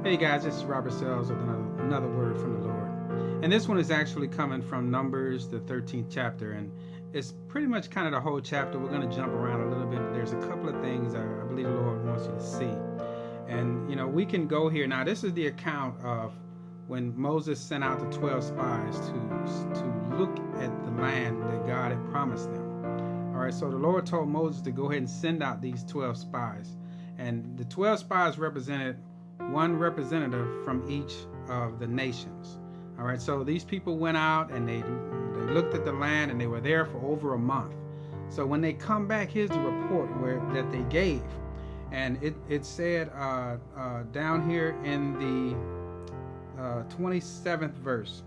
Hey guys, this is Robert Sells with another word from the Lord. And this one is actually coming from Numbers, the 13th chapter. And it's pretty much kind of the whole chapter. We're going to jump around a little bit, but there's a couple of things I believe the Lord wants you to see. And, we can go here. Now, this is the account of when Moses sent out the 12 spies to look at the land that God had promised them. All right, so the Lord told Moses to go ahead and send out these 12 spies. And the 12 spies represented one representative from each of the nations. All right, so these people went out and they looked at the land, and they were there for over a month. So when they come back, here's the report that they gave. And it said down here in the 27th verse,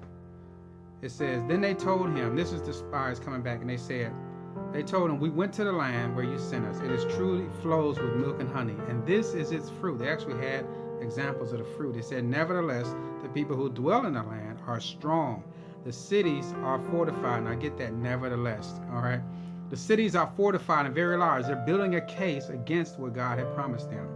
it says, then they told him, this is the spies coming back, and they told him, we went to the land where you sent us. It is truly flows with milk and honey, and this is its fruit. They actually had examples of the fruit. It said, nevertheless, the people who dwell in the land are strong. The cities are fortified. And I get that, nevertheless. All right. The cities are fortified and very large. They're building a case against what God had promised them.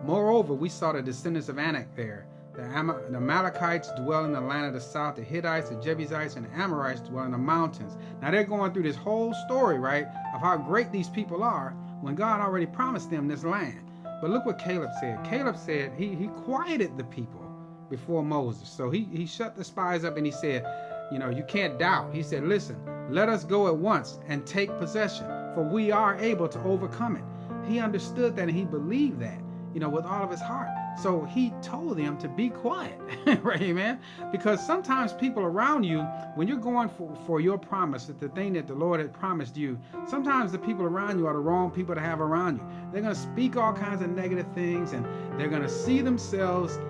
Moreover, we saw the descendants of Anak there. The Amalekites dwell in the land of the south. The Hittites, the Jebusites, and the Amorites dwell in the mountains. Now they're going through this whole story, right, of how great these people are when God already promised them this land. But look what Caleb said. Caleb said he quieted the people before Moses. So he shut the spies up and he said, you can't doubt. He said, listen, let us go at once and take possession, for we are able to overcome it. He understood that and he believed that, with all of his heart. So he told them to be quiet, right, amen? Because sometimes people around you, when you're going for your promise, that the thing that the Lord had promised you, sometimes the people around you are the wrong people to have around you. They're going to speak all kinds of negative things, and they're going to see themselves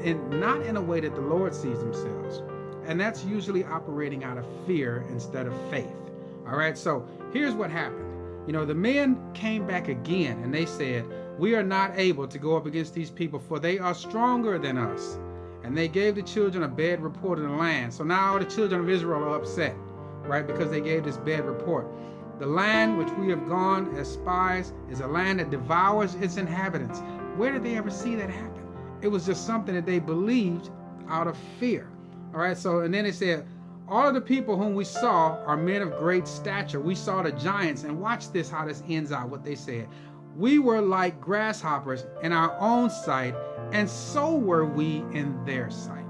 not in a way that the Lord sees themselves. And that's usually operating out of fear instead of faith. All right, so here's what happened. The men came back again, and they said, we are not able to go up against these people, for they are stronger than us. And they gave the children a bad report of the land. So now the children of Israel are upset, right, because they gave this bad report. The land which we have gone as spies is a land that devours its inhabitants. Where did they ever see that happen? It was just something that they believed out of fear. All right, so, and then it said, all of the people whom we saw are men of great stature. We saw the giants, and watch this, how this ends out, what they said. We were like grasshoppers in our own sight, and so were we in their sight.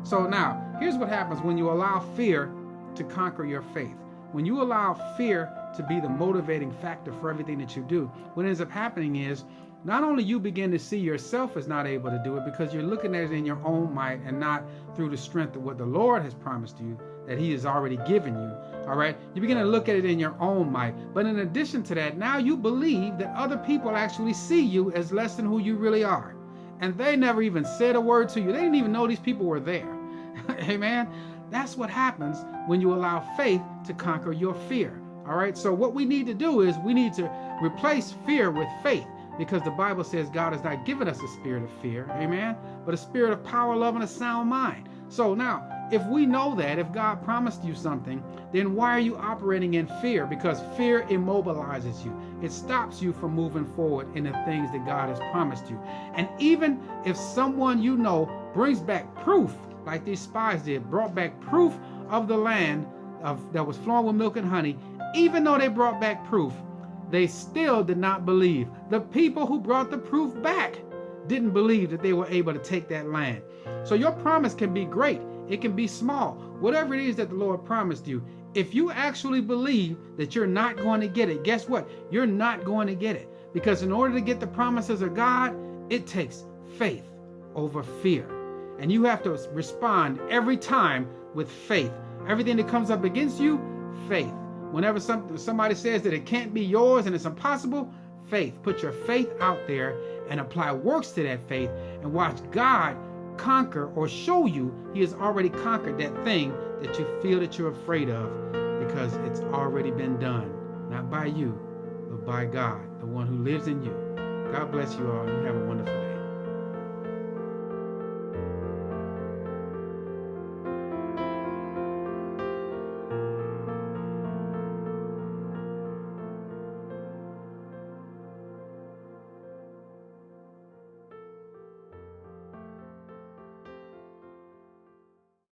So now, here's what happens when you allow fear to conquer your faith. When you allow fear to be the motivating factor for everything that you do, what ends up happening is, not only you begin to see yourself as not able to do it because you're looking at it in your own might and not through the strength of what the Lord has promised you, that he has already given you. All right. You begin to look at it in your own might. But in addition to that, now you believe that other people actually see you as less than who you really are. And they never even said a word to you. They didn't even know these people were there. Amen. That's what happens when you allow faith to conquer your fear. All right. So what we need to do is we need to replace fear with faith. Because the Bible says God has not given us a spirit of fear, amen, but a spirit of power, love, and a sound mind. So now, if we know that, if God promised you something, then why are you operating in fear? Because fear immobilizes you. It stops you from moving forward in the things that God has promised you. And even if someone brings back proof, like these spies did, brought back proof of the land that was flowing with milk and honey, even though they brought back proof, they still did not believe. The people who brought the proof back didn't believe that they were able to take that land. So your promise can be great. It can be small. Whatever it is that the Lord promised you, if you actually believe that you're not going to get it, guess what? You're not going to get it. Because in order to get the promises of God, it takes faith over fear. And you have to respond every time with faith. Everything that comes up against you, faith. Whenever somebody says that it can't be yours and it's impossible, faith. Put your faith out there and apply works to that faith and watch God conquer or show you he has already conquered that thing that you feel that you're afraid of, because it's already been done. Not by you, but by God, the one who lives in you. God bless you all. You have a wonderful day.